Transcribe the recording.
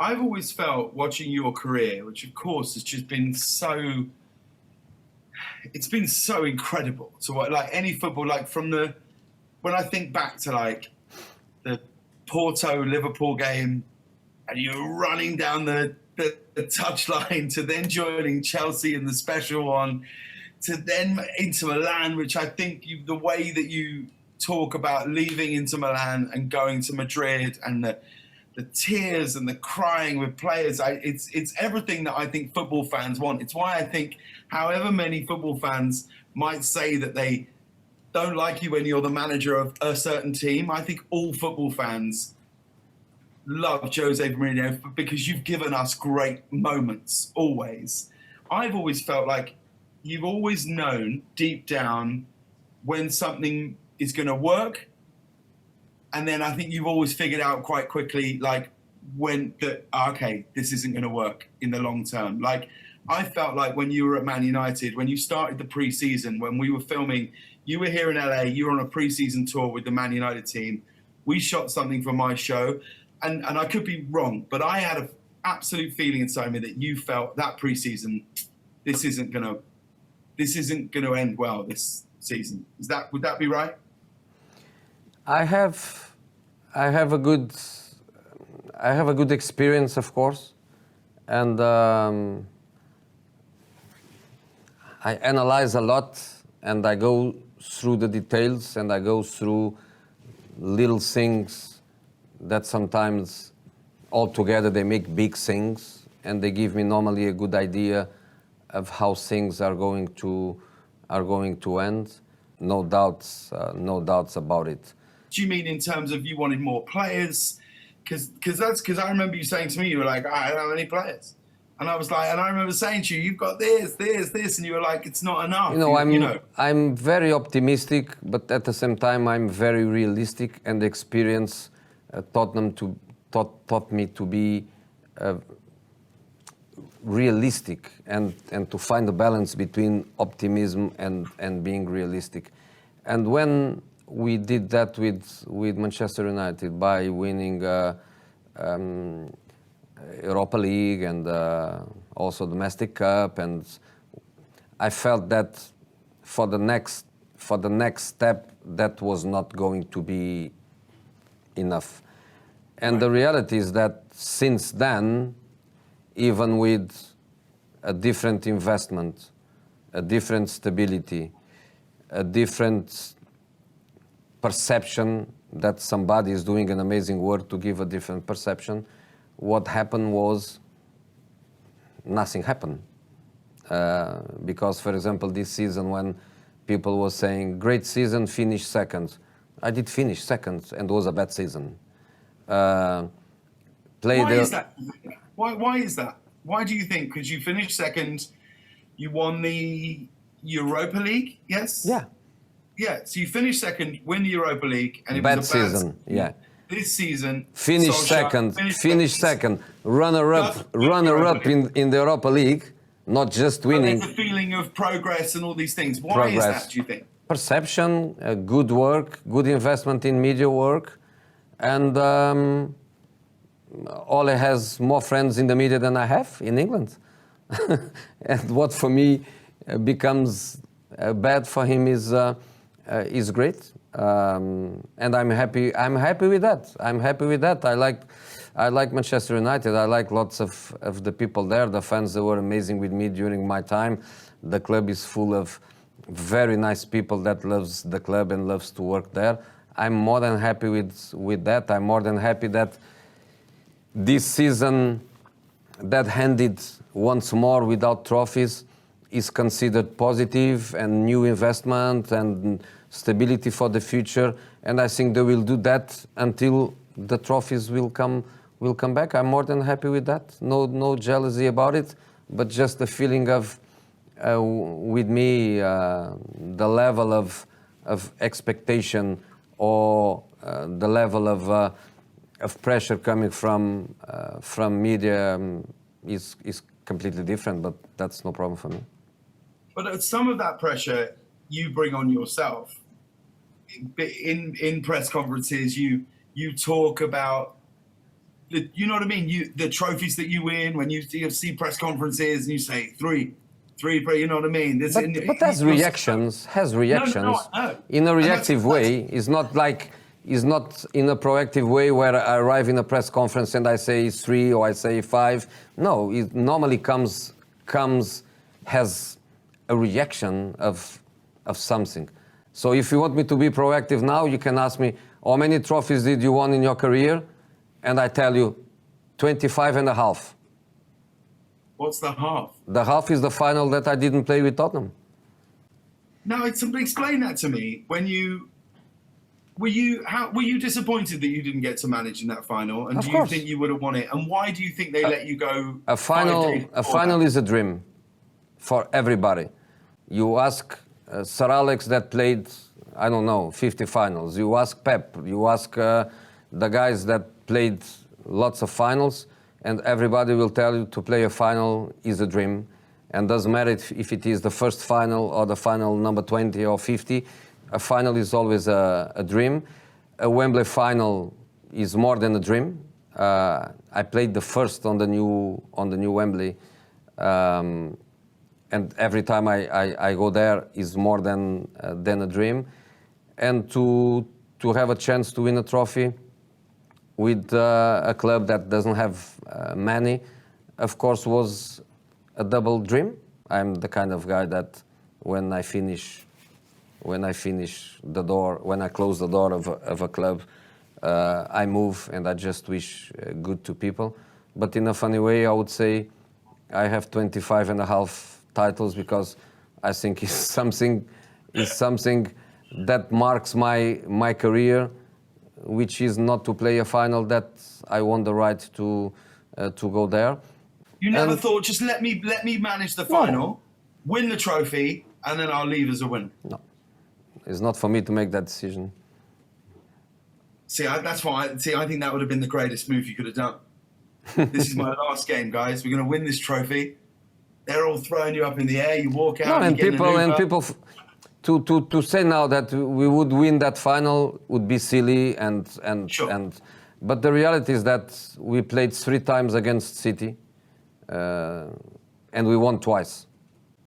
I've always felt watching your career, which of course has just been so, it's been so incredible to what, like any football, like from the, when I think back to like the Porto Liverpool game and you're running down the touchline to then joining Chelsea in the special one, to then Inter Milan, which I think the way that you talk about leaving Inter Milan and going to Madrid and the tears and the crying with players, it's everything that I think football fans want. It's why I think however many football fans might say that they don't like you when you're the manager of a certain team, I think all football fans love Jose Mourinho because you've given us great moments, always. I've always felt like you've always known deep down when something is going to work. And then I think you've always figured out quite quickly, like, when okay, this isn't going to work in the long term. Like, I felt like when you were at Man United, when you started the pre-season, when we were filming, you were here in LA, you were on a pre-season tour with the Man United team. We shot something for my show. And I could be wrong, but I had an absolute feeling inside me that you felt that pre-season, this isn't gonna end well this season. Would that be right? I have a good experience, of course, and I analyze a lot, and I go through the details, and I go through little things that sometimes altogether they make big things, and they give me normally a good idea of how things are going to end. No doubts about it. Do you mean in terms of you wanted more players? Because I remember you saying to me, you were like, I don't have any players. And I was like, and I remember saying to you, you've got this, and you were like, it's not enough. I'm very optimistic, but at the same time, I'm very realistic, and the experience taught me to be realistic and to find a balance between optimism and being realistic. And when we did that with Manchester United by winning Europa League and also Domestic Cup, and I felt that for the next step that was not going to be enough. And the reality is that since then, even with a different investment, a different stability, a different perception that somebody is doing an amazing work to give a different perception, what happened was nothing happened. Because, for example, this season when people were saying, great season, finish second. I did finish second, and it was a bad season. Why is that? Why is that? Why do you think? Because you finished second, you won the Europa League, yes? Yeah. Yeah, so you finished second, win the Europa League, and it bad was a bad season. Yeah. This season, finish second, runner-up in the Europa League, not just winning. There's a feeling of progress and all these things. Why is that, do you think? Perception, good work, good investment in media work, and Ole has more friends in the media than I have in England. And what for me becomes bad for him is great. And I'm happy. I'm happy with that. I'm happy with that. I like Manchester United. I like lots of the people there. The fans that were amazing with me during my time. The club is full of very nice people that loves the club and loves to work there. I'm more than happy with that. I'm more than happy that this season that ended once more without trophies is considered positive and new investment and stability for the future. And I think they will do that until the trophies will come back. I'm more than happy with that. No jealousy about it, but just the feeling of with me the level of expectation or the level of pressure coming from media is completely different, but that's no problem for me. But some of that pressure you bring on yourself. In press conferences, you talk about, you know what I mean? The trophies that you win when you see press conferences and you say three, you know what I mean? But has reactions. No, I know. In a reactive way. It's not in a proactive way where I arrive in a press conference and I say 3 or I say 5. No, it normally has a reaction of something. So if you want me to be proactive now, you can ask me, how many trophies did you win in your career? And I tell you, 25 and a half. What's the half? The half is the final that I didn't play with Tottenham. No, explain that to me. Were you disappointed that you didn't get to manage in that final? And Of do course. you think you would have won it? And why do you think they let you go? A final is a dream for everybody. You ask Sir Alex that played, I don't know, 50 finals. You ask Pep. You ask the guys that played lots of finals, and everybody will tell you to play a final is a dream. And doesn't matter if it is the first final or the final number 20 or 50, a final is always a dream. A Wembley final is more than a dream. I played the first on the new Wembley, and every time I go there is more than a dream. And to have a chance to win a trophy with a club that doesn't have many, of course, was a double dream. I'm the kind of guy that when I close the door of a club, I move and I just wish good to people. But in a funny way, I would say I have 25 and a half titles because I think it's something that marks my career, which is not to play a final that I won the right to go there. You never thought, just let me manage the final, win the trophy, and then I'll leave as a winner? No. It's not for me to make that decision. See, that's why. I think that would have been the greatest move you could have done. This is my last game, guys. We're going to win this trophy. They're all throwing you up in the air. You walk out. No, and people to say now that we would win that final would be silly Sure. But the reality is that we played 3 times against City, and we won twice.